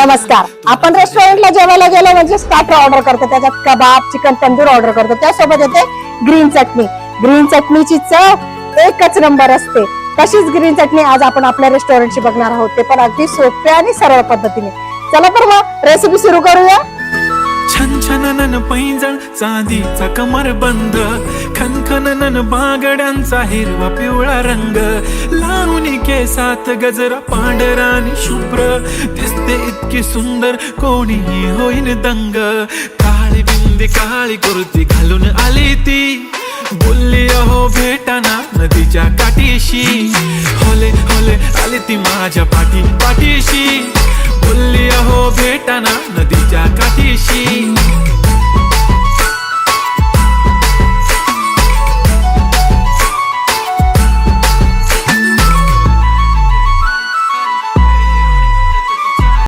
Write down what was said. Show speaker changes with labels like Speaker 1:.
Speaker 1: नमस्कार. आपण रेस्टॉरंटला जेवायला गेलो म्हणजे स्टार्टर ऑर्डर करतो, त्याच्यात कबाब, चिकन तंदूर ऑर्डर करतो, त्यासोबत येते ग्रीन चटणी. ग्रीन चटणीची चव एकच नंबर असते. तशीच ग्रीन चटणी आज आपण आपल्या रेस्टॉरंटची बघणार आहोत, ते पण अगदी सोप्या आणि सरळ पद्धतीने. चला तर मग रेसिपी सुरू करूया.
Speaker 2: छन छन पैंजण चांदीचा कमरबंद, खनखन बागड्यांचा हिरवा पिवळा रंग, लावणी केसात गजरा पांढरा आणि शुभ्र, दिसते इतकी सुंदर कोणीही होईन दंग. काळी बिंदी काळी कुर्ती घालून आली ती, बोलली अहो भेटाना नदीच्या काठीशी, होले होले आली ती माझ्या पाठीशी, बोलली अहो भेटाना नदीच्या काठीशी.